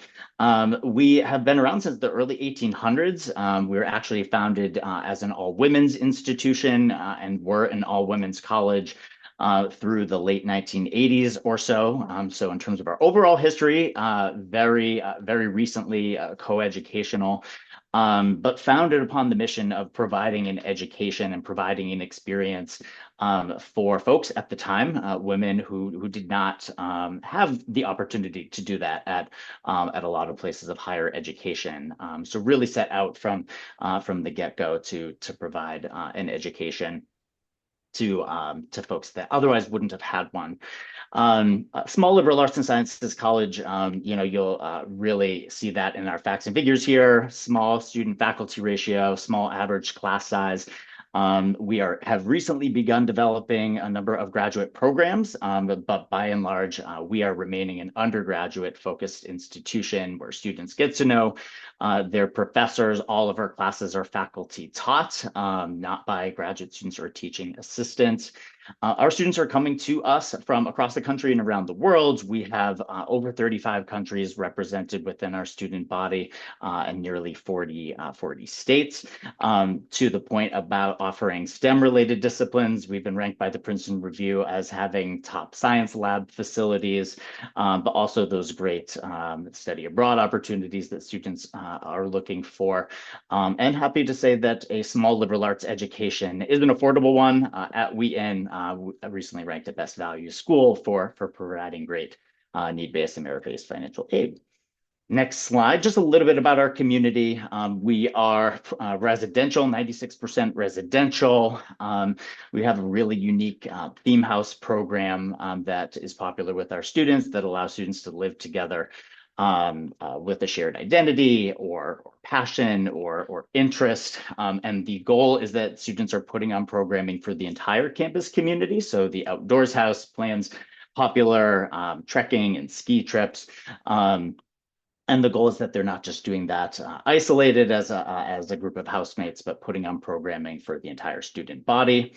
[SPEAKER 3] We have been around since the early 1800s. We were actually founded as an all-women's institution and were an all-women's college through the late 1980s or so. So in terms of our overall history, very recently co-educational, but founded upon the mission of providing an education and providing an experience for folks at the time, women who did not have the opportunity to do that at a lot of places of higher education. So really set out from the get-go to provide an education to folks that otherwise wouldn't have had one. Small liberal arts and sciences college, you'll really see that in our facts and figures here. Small student faculty ratio, small average class size. We have recently begun developing a number of graduate programs, but by and large, we are remaining an undergraduate focused institution where students get to know their professors. All of our classes are faculty taught, not by graduate students or teaching assistants. Our students are coming to us from across the country and around the world. We have over 35 countries represented within our student body and nearly 40 states. To the point about offering STEM-related disciplines, we've been ranked by the Princeton Review as having top science lab facilities, but also those great study abroad opportunities that students are looking for. And happy to say that a small liberal arts education is an affordable one at Wheaton. Recently ranked a best value school for providing great need-based and merit-based financial aid. Next slide, just a little bit about our community. We are residential, 96% residential. We have a really unique theme house program that is popular with our students that allows students to live together with a shared identity or passion or interest. And the goal is that students are putting on programming for the entire campus community. So the Outdoors House plans popular trekking and ski trips. And the goal is that they're not just doing that isolated as a group of housemates, but putting on programming for the entire student body.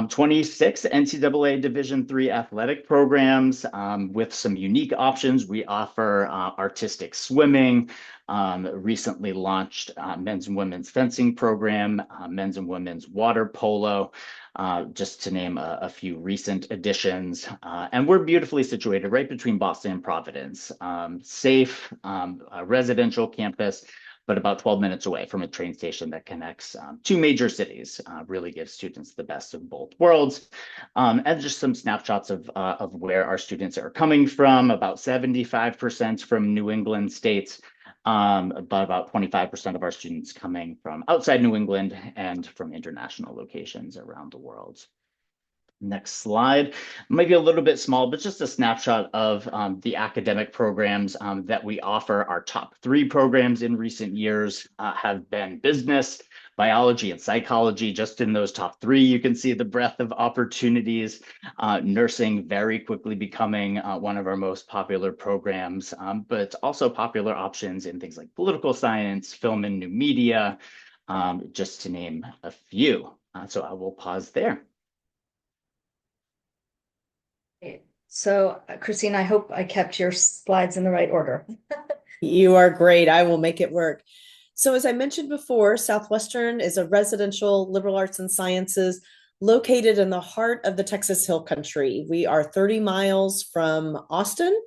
[SPEAKER 3] 26 NCAA Division III athletic programs with some unique options. We offer artistic swimming, recently launched men's and women's fencing program, men's and women's water polo, just to name a few recent additions. And we're beautifully situated right between Boston and Providence. Safe, residential campus, but about 12 minutes away from a train station that connects two major cities. Really gives students the best of both worlds. And just some snapshots of where our students are coming from, about 75% from New England states, but about 25% of our students coming from outside New England and from international locations around the world. Next slide, maybe a little bit small, but just a snapshot of the academic programs that we offer. Our top 3 programs in recent years have been business, biology, and psychology. Just in those top 3, you can see the breadth of opportunities. Nursing very quickly becoming one of our most popular programs, but also popular options in things like political science, film and new media, just to name a few. So I will pause there.
[SPEAKER 1] So, Christine, I hope I kept your slides in the right order.
[SPEAKER 2] You are great. I will make it work. So as I mentioned before, Southwestern is a residential liberal arts and sciences located in the heart of the Texas Hill Country. We are 30 miles from Austin.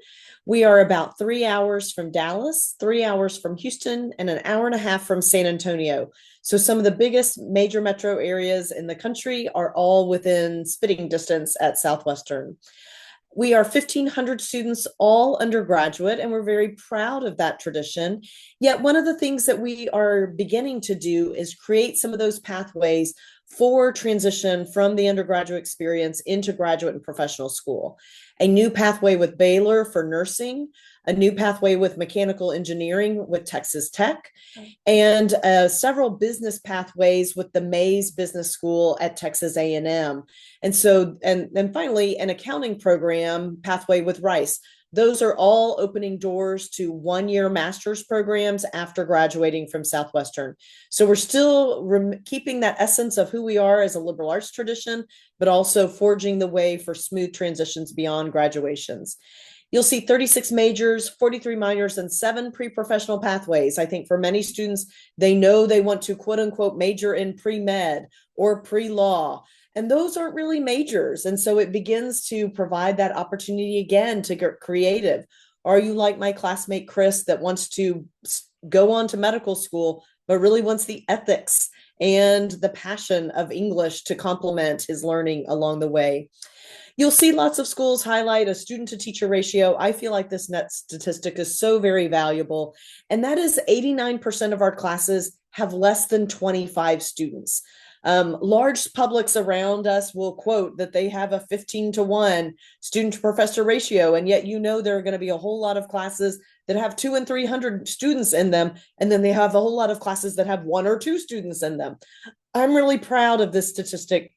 [SPEAKER 2] We are about 3 hours from Dallas, 3 hours from Houston, and an hour and a half from San Antonio. So some of the biggest major metro areas in the country are all within spitting distance at Southwestern. We are 1,500 students, all undergraduate, and we're very proud of that tradition. Yet one of the things that we are beginning to do is create some of those pathways for transition from the undergraduate experience into graduate and professional school. A new pathway with Baylor for nursing, a new pathway with mechanical engineering with Texas Tech, and several business pathways with the Mays Business School at Texas A&M. And so, and then finally, an accounting program pathway with Rice. Those are all opening doors to one-year master's programs after graduating from Southwestern. So we're still keeping that essence of who we are as a liberal arts tradition, but also forging the way for smooth transitions beyond graduations. You'll see 36 majors, 43 minors, and 7 pre-professional pathways. I think for many students, they know they want to quote unquote major in pre-med or pre-law. And those aren't really majors. And so it begins to provide that opportunity again to get creative. Are you like my classmate Chris that wants to go on to medical school, but really wants the ethics and the passion of English to complement his learning along the way? You'll see lots of schools highlight a student to teacher ratio. I feel like this net statistic is so very valuable. And that is 89% of our classes have less than 25 students. Large publics around us will quote that they have a 15-to-1 student to professor ratio, and yet there are going to be a whole lot of classes that have 200 and 300 students in them, and then they have a whole lot of classes that have 1 or 2 students in them. I'm really proud of this statistic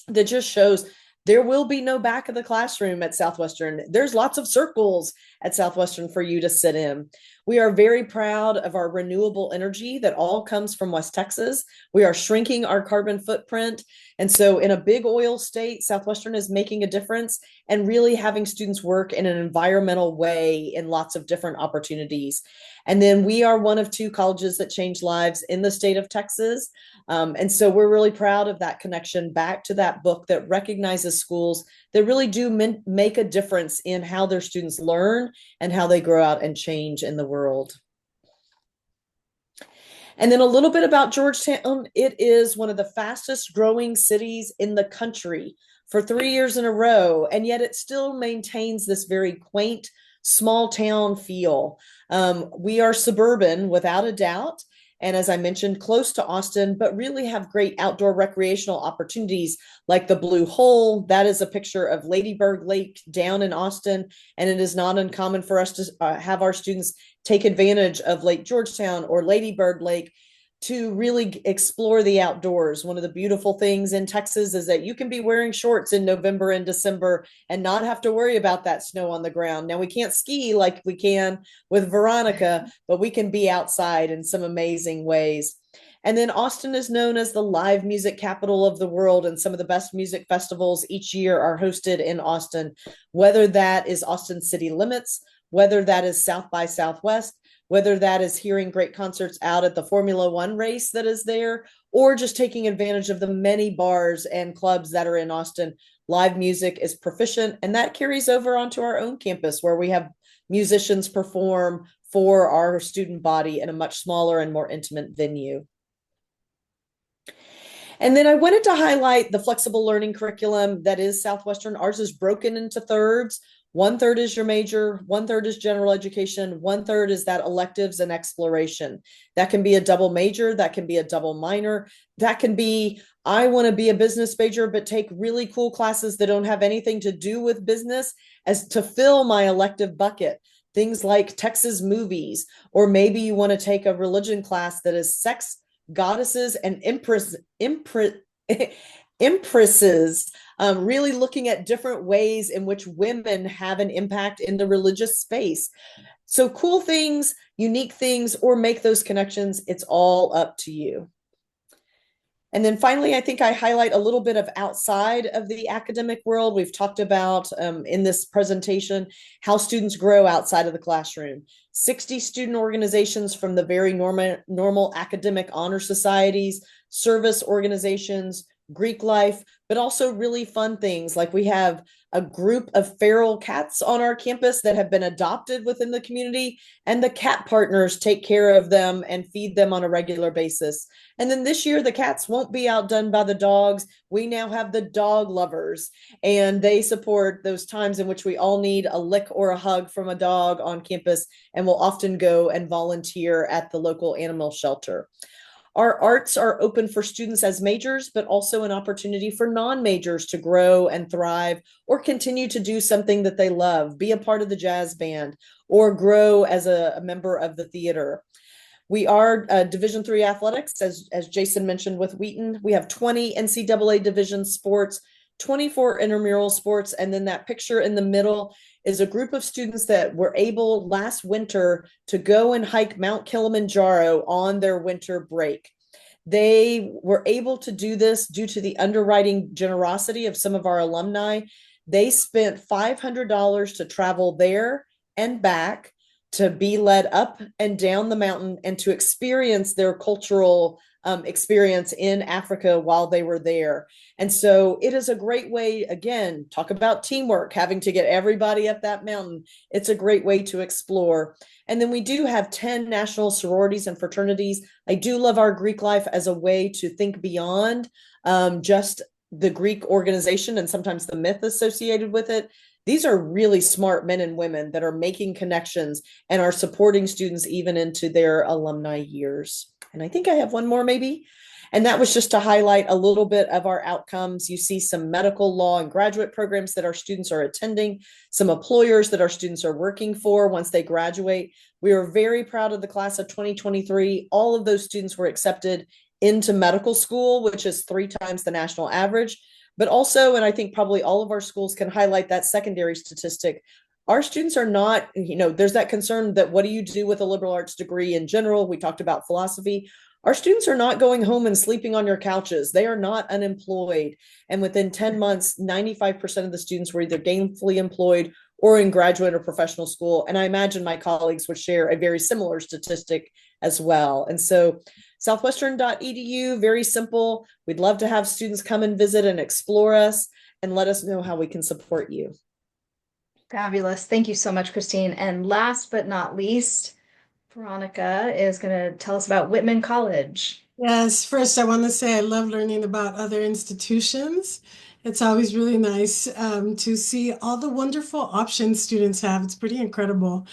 [SPEAKER 2] that just shows there will be no back of the classroom at Southwestern. There's lots of circles at Southwestern for you to sit in. We are very proud of our renewable energy that all comes from West Texas. We are shrinking our carbon footprint. And so in a big oil state, Southwestern is making a difference and really having students work in an environmental way in lots of different opportunities. And then we are one of 2 colleges that change lives in the state of Texas. And so we're really proud of that connection back to that book that recognizes schools that really do make a difference in how their students learn and how they grow out and change in the world. And then a little bit about Georgetown. It is one of the fastest growing cities in the country for 3 years in a row, and yet it still maintains this very quaint, small town feel. We are suburban without a doubt. And as I mentioned, close to Austin, but really have great outdoor recreational opportunities like the Blue Hole. That is a picture of Lady Bird Lake down in Austin. And it is not uncommon for us to have our students take advantage of Lake Georgetown or Lady Bird Lake to really explore the outdoors. One of the beautiful things in Texas is that you can be wearing shorts in November and December and not have to worry about that snow on the ground. Now, we can't ski like we can with Veronica, but we can be outside in some amazing ways. And then Austin is known as the live music capital of the world, and some of the best music festivals each year are hosted in Austin, whether that is Austin City Limits, whether that is South by Southwest, whether that is hearing great concerts out at the Formula One race that is there, or just taking advantage of the many bars and clubs that are in Austin. Live music is proficient, and that carries over onto our own campus where we have musicians perform for our student body in a much smaller and more intimate venue. And then I wanted to highlight the flexible learning curriculum that is Southwestern. Ours is broken into thirds. 1/3 is your major, 1/3 is general education, 1/3 is that electives and exploration. That can be a double major, that can be a double minor, that can be, I want to be a business major, but take really cool classes that don't have anything to do with business as to fill my elective bucket. Things like Texas movies, or maybe you want to take a religion class that is sex, goddesses, and empresses, really looking at different ways in which women have an impact in the religious space. So cool things, unique things, or make those connections. It's all up to you. And then finally, I think I highlight a little bit of outside of the academic world. We've talked about in this presentation how students grow outside of the classroom. 60 student organizations from the very normal academic honor societies, service organizations, Greek life, but also really fun things like we have a group of feral cats on our campus that have been adopted within the community, and the cat partners take care of them and feed them on a regular basis. And then this year, the cats won't be outdone by the dogs. We now have the dog lovers, and they support those times in which we all need a lick or a hug from a dog on campus, and will often go and volunteer at the local animal shelter. Our arts are open for students as majors, but also an opportunity for non-majors to grow and thrive or continue to do something that they love, be a part of the jazz band, or grow as a member of the theater. We are Division III athletics, as Jason mentioned with Wheaton. We have 20 NCAA division sports, 24 intramural sports, and then that picture in the middle is a group of students that were able last winter to go and hike Mount Kilimanjaro on their winter break. They were able to do this due to the underwriting generosity of some of our alumni. They spent $500 to travel there and back, to be led up and down the mountain, and to experience their cultural experience in Africa while they were there. And so it is a great way, again, talk about teamwork, having to get everybody up that mountain. It's a great way to explore. And then we do have 10 national sororities and fraternities. I do love our Greek life as a way to think beyond just the Greek organization and sometimes the myth associated with it. These are really smart men and women that are making connections and are supporting students even into their alumni years. And I think I have one more maybe. And that was just to highlight a little bit of our outcomes. You see some medical, law, and graduate programs that our students are attending, some employers that our students are working for once they graduate. We are very proud of the class of 2023. All of those students were accepted into medical school, which is 3 times the national average. But also, and I think probably all of our schools can highlight that secondary statistic, our students are not, there's that concern that what do you do with a liberal arts degree in general? We talked about philosophy. Our students are not going home and sleeping on your couches. They are not unemployed. And within 10 months, 95% of the students were either gainfully employed or in graduate or professional school. And I imagine my colleagues would share a very similar statistic as well. And so southwestern.edu, very simple. We'd love to have students come and visit and explore us and let us know how we can support you.
[SPEAKER 1] Fabulous. Thank you so much, Christine. And last but not least, Veronica is going to tell us about Whitman College.
[SPEAKER 4] Yes, first I want to say I love learning about other institutions. It's always really nice to see all the wonderful options students have. It's pretty incredible.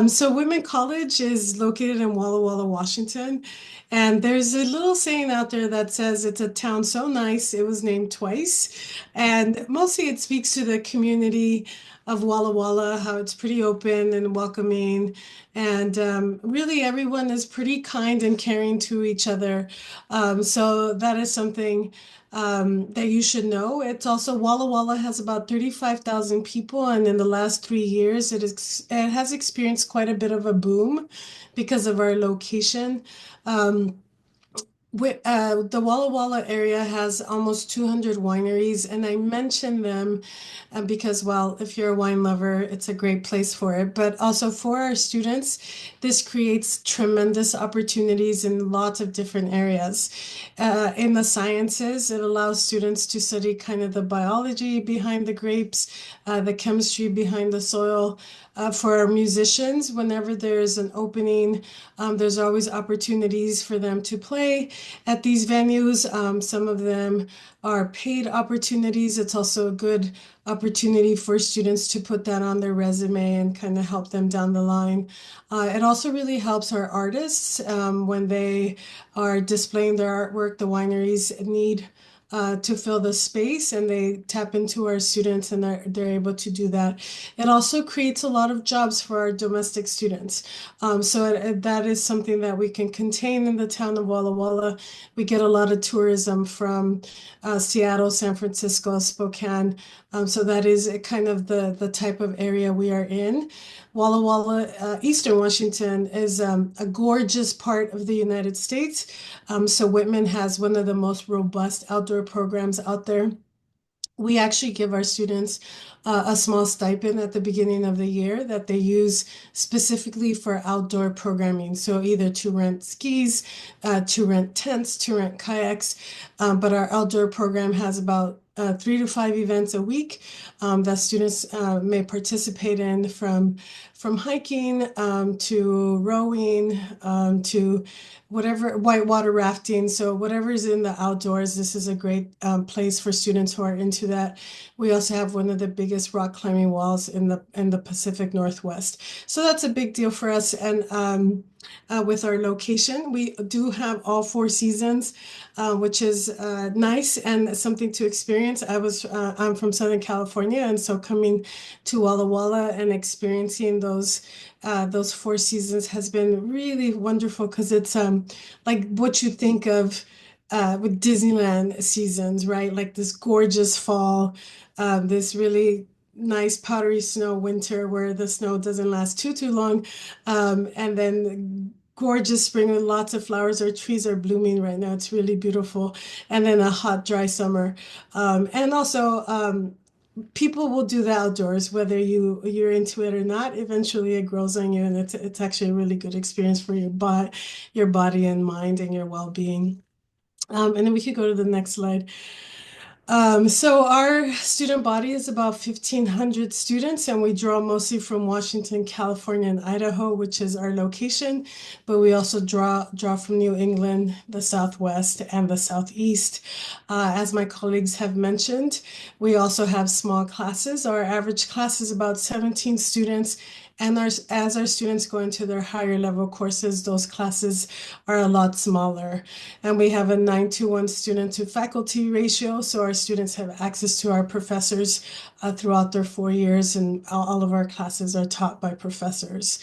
[SPEAKER 4] So Whitman College is located in Walla Walla, Washington. And there's a little saying out there that says it's a town so nice it was named twice. And mostly it speaks to the community of Walla Walla, how it's pretty open and welcoming. And really everyone is pretty kind and caring to each other. So that is something that you should know. It's also Walla Walla has about 35,000 people, and in the last 3 years, it has experienced quite a bit of a boom because of our location. The Walla Walla area has almost 200 wineries, and I mention them because, well, if you're a wine lover, it's a great place for it. But also for our students, this creates tremendous opportunities in lots of different areas. In the sciences, it allows students to study kind of the biology behind the grapes, the chemistry behind the soil. For our musicians, whenever there's an opening, there's always opportunities for them to play at these venues. Some of them are paid opportunities. It's also a good opportunity for students to put that on their resume and kind of help them down the line. It also really helps our artists when they are displaying their artwork. The wineries need to fill the space, and they tap into our students, and they're able to do that. It also creates a lot of jobs for our domestic students. That is something that we can contain in the town of Walla Walla. We get a lot of tourism from Seattle, San Francisco, Spokane. So that is kind of the type of area we are in. Walla Walla, Eastern Washington is a gorgeous part of the United States. So Whitman has one of the most robust outdoor programs out there. We actually give our students a small stipend at the beginning of the year that they use specifically for outdoor programming. So either to rent skis, to rent tents, to rent kayaks. But our outdoor program has about 3 to 5 events a week that students may participate in, from hiking to rowing to whatever, whitewater rafting. So whatever is in the outdoors, this is a great place for students who are into that. We also have one of the biggest rock climbing walls in the Pacific Northwest. So that's a big deal for us. And with our location. We do have all 4 seasons, which is nice and something to experience. I'm from Southern California, and so coming to Walla Walla and experiencing those 4 seasons has been really wonderful because it's like what you think of with Disneyland seasons, right? Like this gorgeous fall, this really nice powdery snow winter where the snow doesn't last too long, and then gorgeous spring with lots of flowers. Our trees are blooming right now. It's really beautiful. And then a hot, dry summer. And also, people will do the outdoors, whether you're into it or not. Eventually, it grows on you, and it's actually a really good experience for your body and mind and your well-being. And then we could go to the next slide. So our student body is about 1,500 students, and we draw mostly from Washington, California, and Idaho, which is our location. But we also draw from New England, the Southwest, and the Southeast. As my colleagues have mentioned, we also have small classes. Our average class is about 17 students. And as our students go into their higher level courses, those classes are a lot smaller. And we have a 9:1 student to faculty ratio. So our students have access to our professors throughout their 4 years, and all of our classes are taught by professors.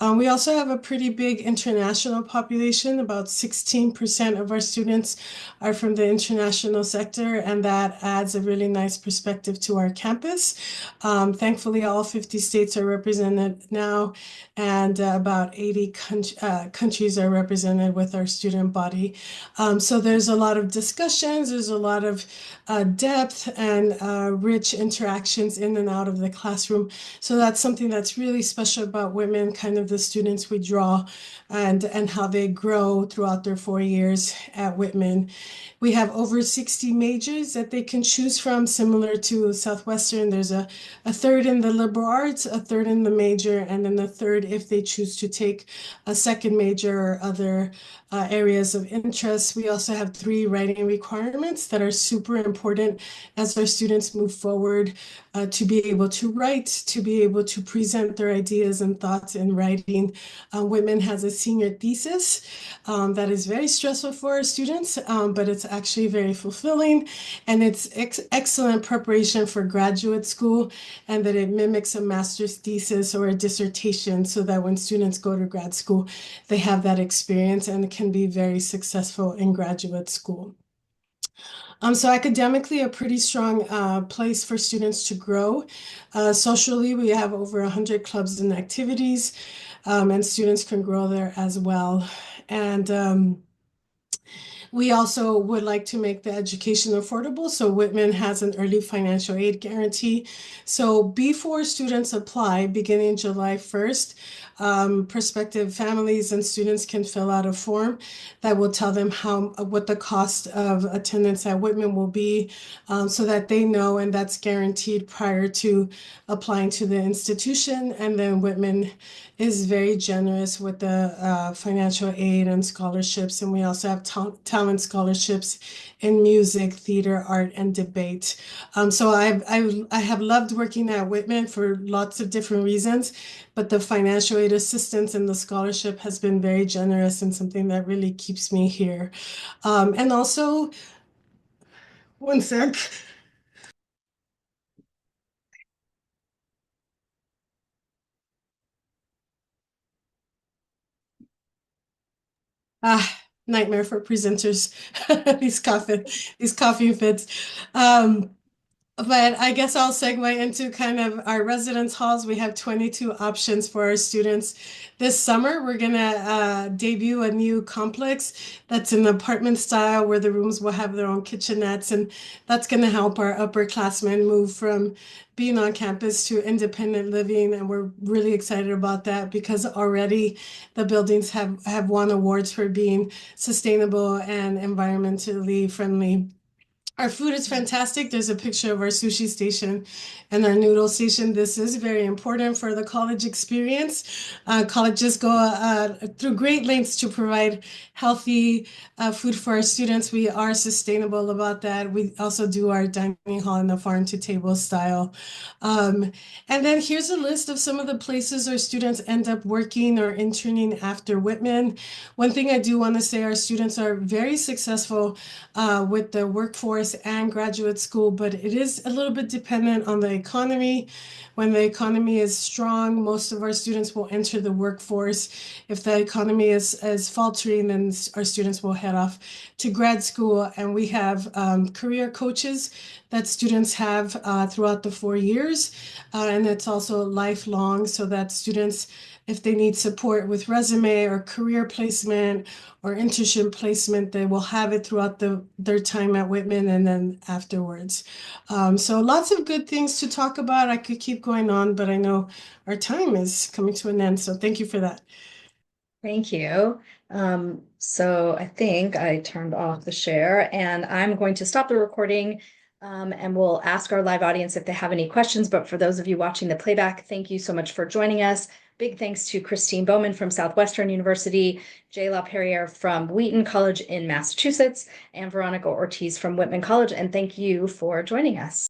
[SPEAKER 4] We also have a pretty big international population. About 16% of our students are from the international sector, and that adds a really nice perspective to our campus. Thankfully, all 50 states are represented now, and about 80 countries are represented with our student body. So there's a lot of discussions, there's a lot of depth and rich interactions in and out of the classroom. So that's something that's really special about Whitman, kind of the students we draw and how they grow throughout their 4 years at Whitman. We have over 60 majors that they can choose from, similar to Southwestern. There's a third in the liberal arts, a third in the major, and then a third if they choose to take a second major or other areas of interest. We also have 3 writing requirements that are super important as our students move forward to be able to write, to be able to present their ideas and thoughts in writing. Whitman has a senior thesis that is very stressful for our students, but it's actually very fulfilling, and it's excellent preparation for graduate school, and that it mimics a master's thesis or a dissertation so that when students go to grad school, they have that experience and can be very successful in graduate school. So academically, a pretty strong place for students to grow. Socially, we have over 100 clubs and activities, and students can grow there as well. And we also would like to make the education affordable. So Whitman has an early financial aid guarantee. So before students apply, beginning July 1st, prospective families and students can fill out a form that will tell them what the cost of attendance at Whitman will be, so that they know, and that's guaranteed prior to applying to the institution. And then Whitman is very generous with the financial aid and scholarships, and we also have talent scholarships in music, theater, art, and debate. So I have loved working at Whitman for lots of different reasons, but the financial aid assistance and the scholarship has been very generous and something that really keeps me here. And also, one sec. Nightmare for presenters, these coughing fits. But I guess I'll segue into kind of our residence halls. We have 22 options for our students. This summer, we're gonna debut a new complex that's an apartment style where the rooms will have their own kitchenettes, and that's gonna help our upperclassmen move from being on campus to independent living. And we're really excited about that because already the buildings have won awards for being sustainable and environmentally friendly. Our food is fantastic. There's a picture of our sushi station and our noodle station. This is very important for the college experience. Colleges go through great lengths to provide healthy food for our students. We are sustainable about that. We also do our dining hall in the farm to table style. And then here's a list of some of the places our students end up working or interning after Whitman. One thing I do want to say, our students are very successful with the workforce and graduate school, but it is a little bit dependent on the economy. When the economy is strong, most of our students will enter the workforce. If the economy is faltering, then our students will head off to grad school. And we have career coaches that students have throughout the 4 years. And it's also lifelong, so that students, if they need support with resume or career placement or internship placement, they will have it throughout their time at Whitman and then afterwards. So lots of good things to talk about. I could keep going on, but I know our time is coming to an end. So thank you for that.
[SPEAKER 1] Thank you. So I think I turned off the share, and I'm going to stop the recording, and we'll ask our live audience if they have any questions. But for those of you watching the playback, thank you so much for joining us. Big thanks to Christine Bowman from Southwestern University, Jay LaPerriere from Wheaton College in Massachusetts, and Veronica Ortiz from Whitman College. And thank you for joining us.